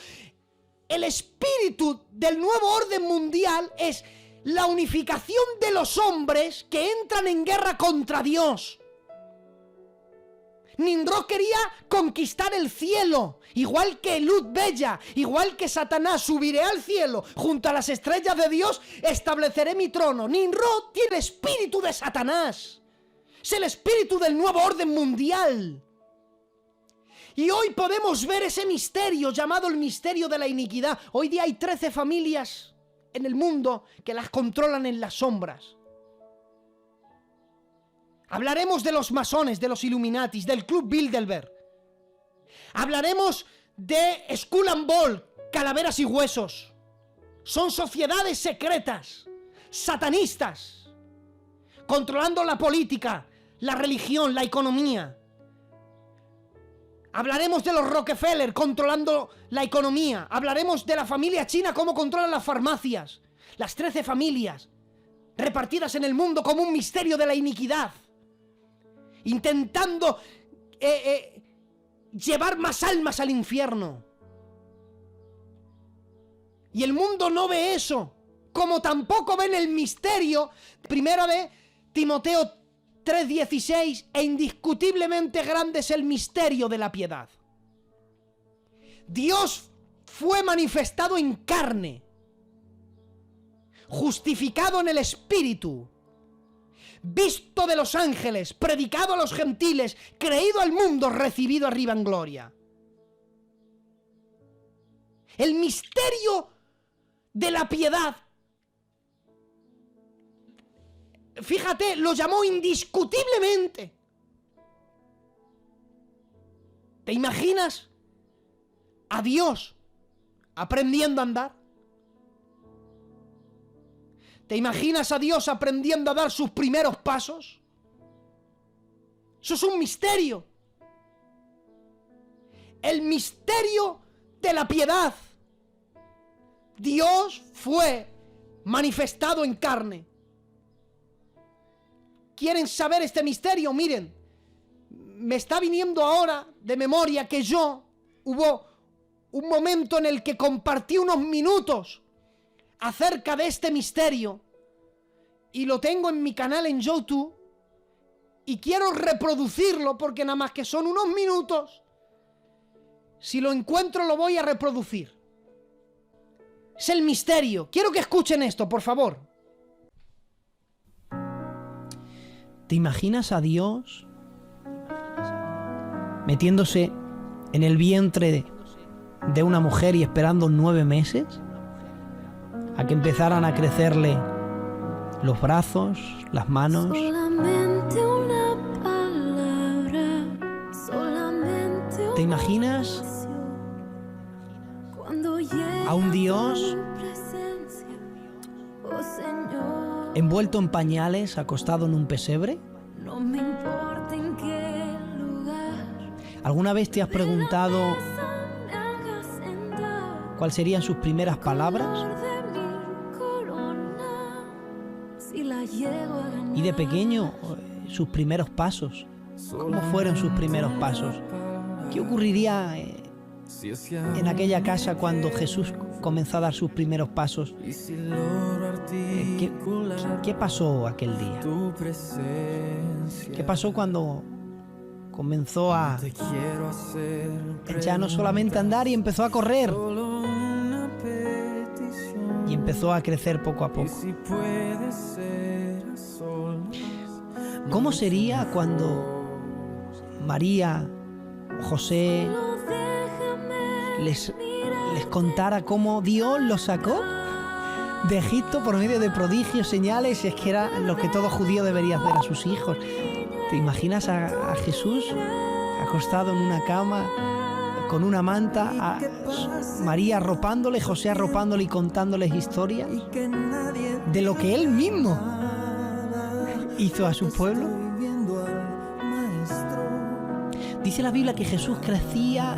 A: El espíritu del nuevo orden mundial es la unificación de los hombres que entran en guerra contra Dios. Nimrod quería conquistar el cielo, igual que Luz Bella, igual que Satanás. Subiré al cielo, junto a las estrellas de Dios estableceré mi trono. Nimrod tiene espíritu de Satanás. Es el espíritu del nuevo orden mundial. Y hoy podemos ver ese misterio llamado el misterio de la iniquidad. Hoy día hay 13 familias en el mundo que las controlan en las sombras. Hablaremos de los masones, de los Illuminatis, del Club Bilderberg. Hablaremos de Skull and Ball, calaveras y huesos. Son sociedades secretas, satanistas, controlando la política, la religión, la economía. Hablaremos de los Rockefeller controlando la economía. Hablaremos de la familia china, cómo controlan las farmacias. Las 13 familias repartidas en el mundo como un misterio de la iniquidad. Intentando llevar más almas al infierno. Y el mundo no ve eso. Como tampoco ven el misterio. Primera de Timoteo 3:16, e indiscutiblemente grande es el misterio de la piedad. Dios fue manifestado en carne, justificado en el Espíritu, visto de los ángeles, predicado a los gentiles, creído al mundo, recibido arriba en gloria. El misterio de la piedad, fíjate, lo llamó indiscutiblemente. ¿Te imaginas a Dios aprendiendo a andar? ¿Te imaginas a Dios aprendiendo a dar sus primeros pasos? Eso es un misterio. El misterio de la piedad. Dios fue manifestado en carne. ¿Quieren saber este misterio? Miren, me está viniendo ahora de memoria que hubo un momento en el que compartí unos minutos acerca de este misterio y lo tengo en mi canal en YouTube y quiero reproducirlo porque nada más que son unos minutos. Si lo encuentro lo voy a reproducir. Es el misterio. Quiero que escuchen esto, por favor. ¿Te imaginas a Dios metiéndose en el vientre de una mujer y esperando 9 meses a que empezaran a crecerle los brazos, las manos? ¿Te imaginas a un Dios envuelto en pañales, acostado en un pesebre? ¿Alguna vez te has preguntado cuáles serían sus primeras palabras? Y de pequeño, sus primeros pasos. ¿Cómo fueron sus primeros pasos? ¿Qué ocurriría en aquella casa cuando Jesús comenzó a dar sus primeros pasos? ¿Qué pasó aquel día? ¿Qué pasó cuando comenzó a ya no solamente andar y empezó a correr? Y empezó a crecer poco a poco. ¿Cómo sería cuando María, José les contara cómo Dios los sacó de Egipto por medio de prodigios, señales, es que era lo que todo judío debería hacer a sus hijos. ¿Te imaginas a Jesús acostado en una cama con una manta, a María arropándole, José arropándole y contándoles historias de lo que él mismo hizo a su pueblo? Dice la Biblia que Jesús crecía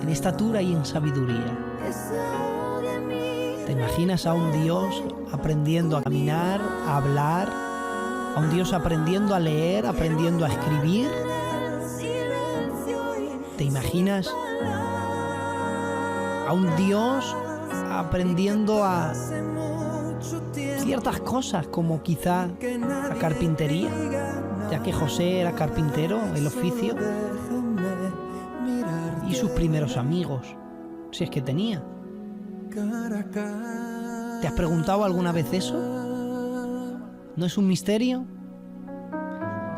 A: en estatura y en sabiduría. ¿Te imaginas a un Dios aprendiendo a caminar, a hablar? A un Dios aprendiendo a leer, aprendiendo a escribir. ¿Te imaginas a un Dios aprendiendo a ciertas cosas, como quizá la carpintería, ya que José era carpintero, el oficio, y sus primeros amigos, si es que tenía? ¿Te has preguntado alguna vez eso? ¿No es un misterio?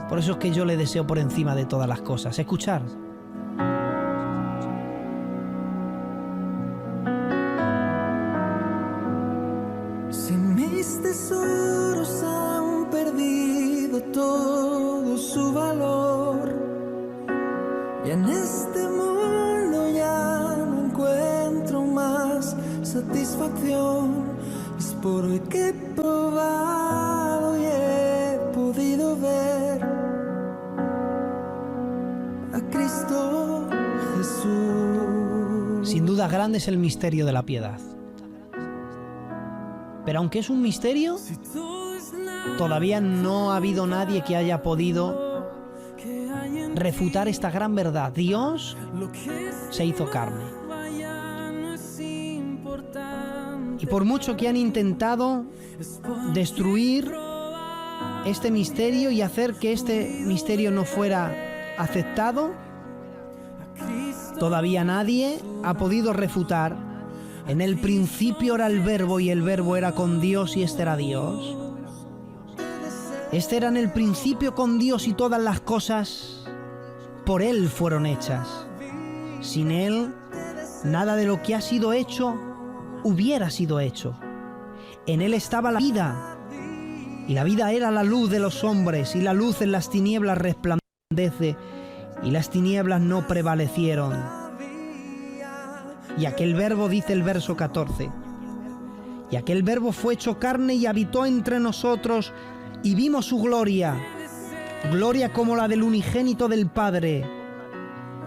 A: Por eso es que yo le deseo por encima de todas las cosas. Escuchar.
B: Si mis tesoros han perdido todo su valor y en este mundo ya no encuentro más satisfacción, es porque he probado y he podido ver a Cristo Jesús.
A: Sin duda grande es el misterio de la piedad. Pero aunque es un misterio, todavía no ha habido nadie que haya podido refutar esta gran verdad. Dios se hizo carne. Y por mucho que han intentado destruir este misterio y hacer que este misterio no fuera aceptado, todavía nadie ha podido refutar: en el principio era el Verbo y el Verbo era con Dios y este era Dios. Este era en el principio con Dios y todas las cosas por Él fueron hechas. Sin Él, nada de lo que ha sido hecho hubiera sido hecho. En Él estaba la vida, y la vida era la luz de los hombres, y la luz en las tinieblas resplandece, y las tinieblas no prevalecieron. Y aquel Verbo, dice el verso 14, y aquel Verbo fue hecho carne y habitó entre nosotros, y vimos su gloria, gloria como la del unigénito del Padre,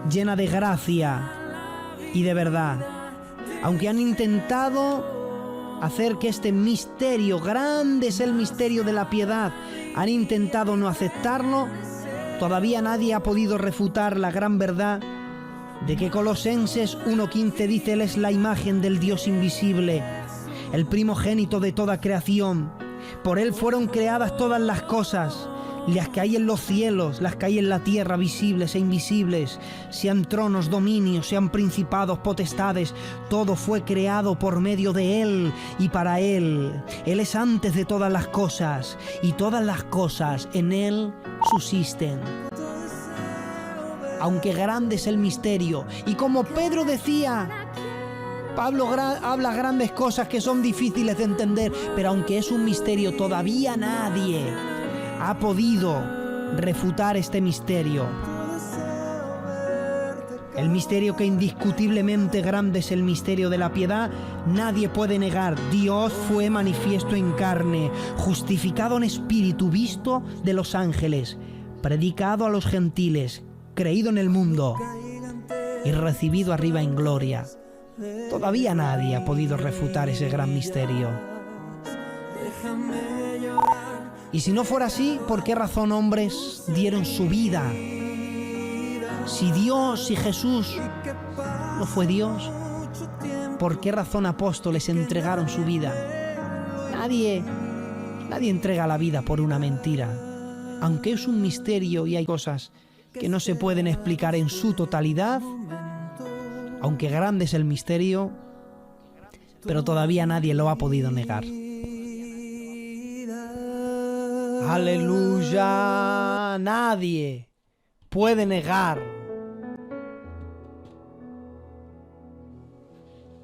A: llena de gracia y de verdad. Aunque han intentado hacer que este misterio, grande es el misterio de la piedad, han intentado no aceptarlo, todavía nadie ha podido refutar la gran verdad de que Colosenses 1:15 dice: Él es la imagen del Dios invisible, el primogénito de toda creación. Por Él fueron creadas todas las cosas, las que hay en los cielos, las que hay en la tierra, visibles e invisibles, sean tronos, dominios, sean principados, potestades, todo fue creado por medio de Él y para Él. Él es antes de todas las cosas, y todas las cosas en Él subsisten. Aunque grande es el misterio, y como Pedro decía, Pablo habla grandes cosas que son difíciles de entender, pero aunque es un misterio, todavía nadie ha podido refutar este misterio. El misterio que indiscutiblemente grande es el misterio de la piedad, nadie puede negar. Dios fue manifiesto en carne, justificado en espíritu, visto de los ángeles, predicado a los gentiles, creído en el mundo y recibido arriba en gloria. Todavía nadie ha podido refutar ese gran misterio. Y si no fuera así, ¿por qué razón hombres dieron su vida? Si Dios, si Jesús no fue Dios, ¿por qué razón apóstoles entregaron su vida? Nadie entrega la vida por una mentira. Aunque es un misterio y hay cosas que no se pueden explicar en su totalidad, aunque grande es el misterio, pero todavía nadie lo ha podido negar. ¡Aleluya! Nadie puede negar.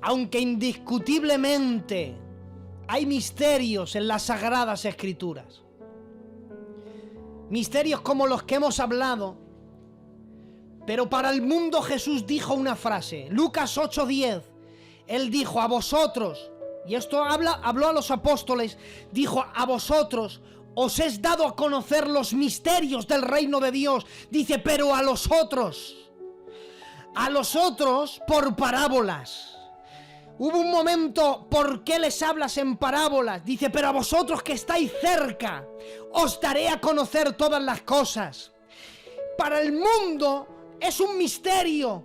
A: Aunque indiscutiblemente Hay misterios en las Sagradas Escrituras. Misterios como los que hemos hablado. Pero para el mundo Jesús dijo una frase. Lucas 8:10. Él dijo: a vosotros, y esto habló a los apóstoles, dijo: a vosotros os es dado a conocer los misterios del reino de Dios. Dice, pero a los otros por parábolas. Hubo un momento, ¿por qué les hablas en parábolas? Dice, pero a vosotros que estáis cerca, os daré a conocer todas las cosas. Para el mundo es un misterio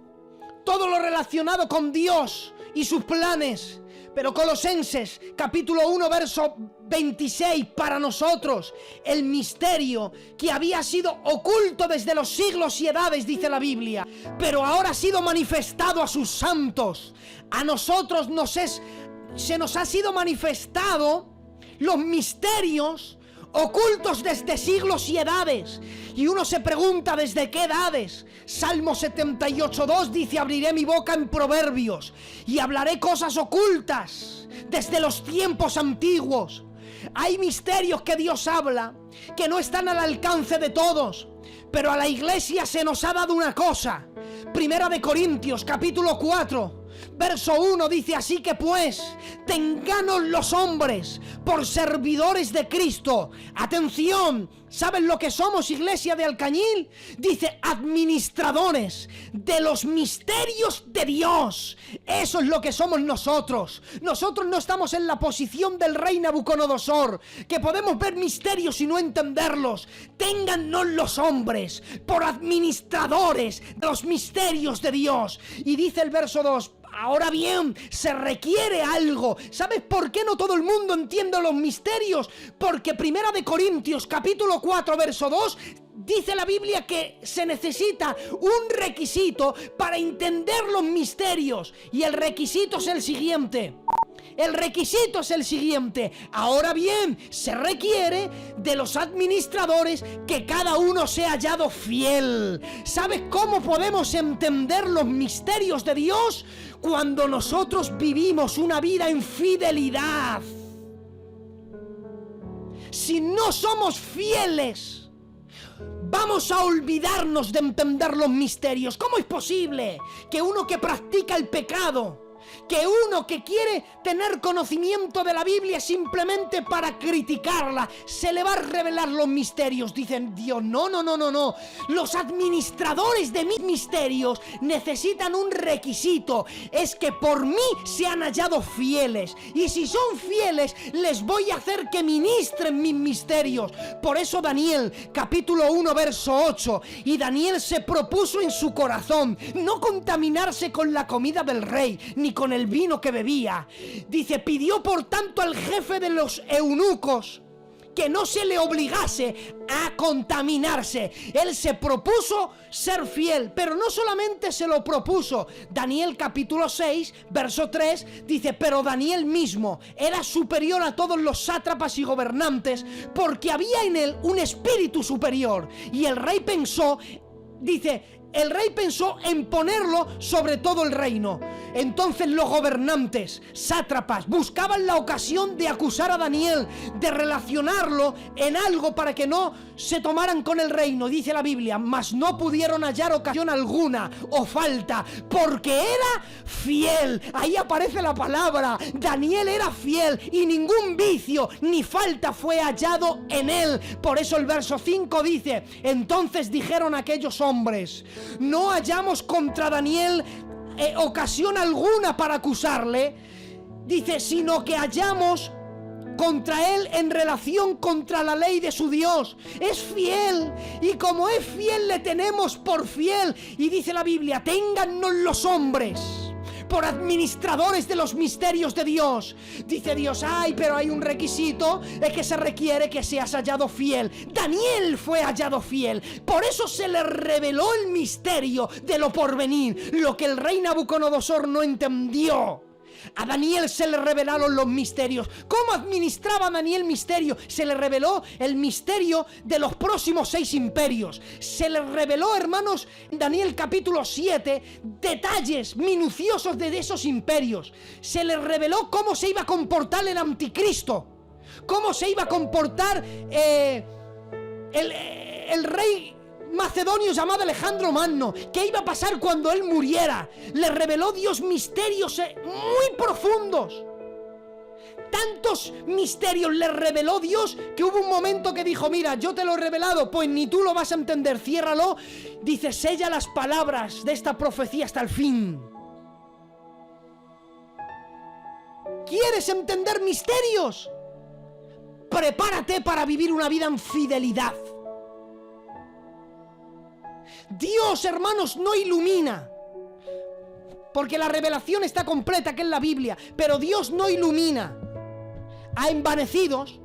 A: todo lo relacionado con Dios y sus planes. Pero Colosenses, capítulo 1, verso 26, para nosotros, el misterio que había sido oculto desde los siglos y edades, dice la Biblia, pero ahora ha sido manifestado a sus santos. A nosotros se nos ha sido manifestado los misterios ocultos desde siglos y edades. Y uno se pregunta, ¿desde qué edades? Salmo 78:2 dice, abriré mi boca en proverbios y hablaré cosas ocultas desde los tiempos antiguos. Hay misterios que Dios habla que no están al alcance de todos, pero a la iglesia se nos ha dado una cosa. Primera de Corintios, capítulo 4, verso 1 dice, así que pues, tenganos los hombres por servidores de Cristo. Atención, ¿saben lo que somos, iglesia de Alcañil? Dice, administradores de los misterios de Dios. Eso es lo que somos nosotros. Nosotros no estamos en la posición del rey Nabucodonosor, que podemos ver misterios y no entenderlos. Téngannos los hombres por administradores de los misterios de Dios. Y dice el verso 2, ahora bien, se requiere algo. ¿Sabes por qué no todo el mundo entiende los misterios? Porque Primera de Corintios, capítulo 4, verso 2, dice la Biblia que se necesita un requisito para entender los misterios. Y el requisito es el siguiente. Ahora bien, se requiere de los administradores que cada uno sea hallado fiel. ¿Sabes cómo podemos entender los misterios de Dios? Cuando nosotros vivimos una vida en fidelidad. Si no somos fieles, vamos a olvidarnos de entender los misterios. ¿Cómo es posible que uno que practica el pecado, que uno que quiere tener conocimiento de la Biblia simplemente para criticarla, se le va a revelar los misterios? Dicen, Dios, no. Los administradores de mis misterios necesitan un requisito. Es que por mí se han hallado fieles. Y si son fieles, les voy a hacer que ministren mis misterios. Por eso Daniel, capítulo 1, verso 8. Y Daniel se propuso en su corazón no contaminarse con la comida del rey, ni con el vino que bebía. Dice, pidió por tanto al jefe de los eunucos que no se le obligase a contaminarse. Él se propuso ser fiel, pero no solamente se lo propuso. Daniel capítulo 6, verso 3 dice, pero Daniel mismo era superior a todos los sátrapas y gobernantes, porque había en él un espíritu superior. Y el rey pensó, el rey pensó en ponerlo sobre todo el reino. Entonces los gobernantes, sátrapas, buscaban la ocasión de acusar a Daniel, de relacionarlo en algo para que no se tomaran con el reino. Dice la Biblia, mas no pudieron hallar ocasión alguna o falta, porque era fiel. Ahí aparece la palabra. Daniel era fiel y ningún vicio ni falta fue hallado en él. Por eso el verso 5 dice, entonces dijeron aquellos hombres, no hallamos contra Daniel ocasión alguna para acusarle, dice, sino que hallamos contra él en relación contra la ley de su Dios. Es fiel, y como es fiel le tenemos por fiel. Y dice la Biblia, téngannos los hombres por administradores de los misterios de Dios. Dice Dios, pero hay un requisito, es que se requiere que seas hallado fiel. Daniel fue hallado fiel, por eso se le reveló el misterio de lo porvenir, lo que el rey Nabucodonosor no entendió. A Daniel se le revelaron los misterios. ¿Cómo administraba Daniel misterio? Se le reveló el misterio de los próximos 6 imperios. Se le reveló, hermanos, en Daniel capítulo 7, detalles minuciosos de esos imperios. Se le reveló cómo se iba a comportar el anticristo. Cómo se iba a comportar el rey macedonio llamado Alejandro Magno. ¿Qué iba a pasar cuando él muriera? Le reveló Dios misterios muy profundos. Tantos misterios le reveló Dios que hubo un momento que dijo: mira, yo te lo he revelado, pues ni tú lo vas a entender, ciérralo. Dice: sella las palabras de esta profecía hasta el fin. ¿Quieres entender misterios? Prepárate para vivir una vida en fidelidad. Dios, hermanos, no ilumina, porque la revelación está completa, que es la Biblia, pero Dios no ilumina a envanecidos.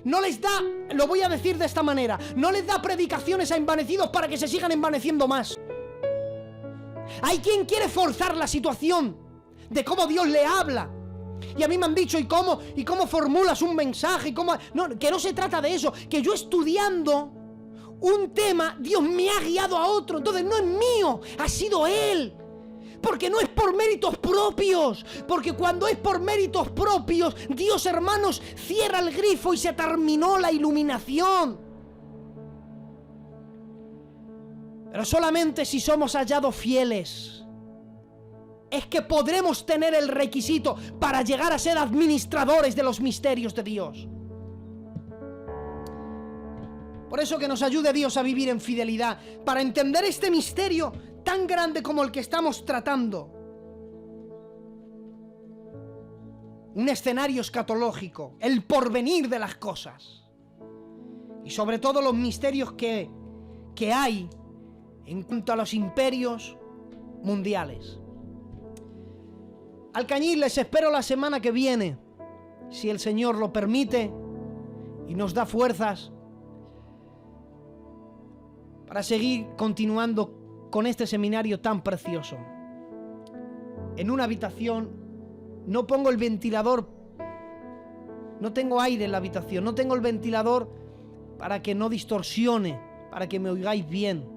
A: No les da, lo voy a decir de esta manera, no les da predicaciones a envanecidos para que se sigan envaneciendo más. Hay quien quiere forzar la situación de cómo Dios le habla. Y a mí me han dicho: ¿y cómo formulas un mensaje? No, que no se trata de eso, que yo estudiando un tema, Dios me ha guiado a otro. Entonces no es mío, ha sido Él. Porque no es por méritos propios. Porque cuando es por méritos propios, Dios, hermanos, cierra el grifo y se terminó la iluminación. Pero solamente si somos hallados fieles es que podremos tener el requisito para llegar a ser administradores de los misterios de Dios. Por eso que nos ayude Dios a vivir en fidelidad, para entender este misterio tan grande como el que estamos tratando. Un escenario escatológico, el porvenir de las cosas. Y sobre todo los misterios que hay en cuanto a los imperios mundiales. Alcañiz, les espero la semana que viene, si el Señor lo permite y nos da fuerzas para seguir continuando con este seminario tan precioso. En una habitación no pongo el ventilador, no tengo aire en la habitación, no tengo el ventilador para que no distorsione, para que me oigáis bien,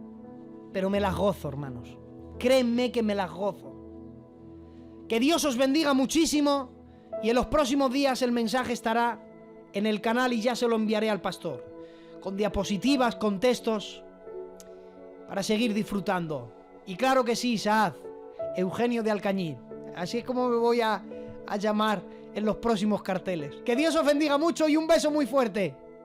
A: pero me las gozo, hermanos. Créanme que me las gozo. Que Dios os bendiga muchísimo, y en los próximos días el mensaje estará en el canal y ya se lo enviaré al pastor, con diapositivas, con textos, para seguir disfrutando. Y claro que sí, Saad, Eugenio de Alcañiz. Así es como me voy a llamar en los próximos carteles. Que Dios os bendiga mucho y un beso muy fuerte.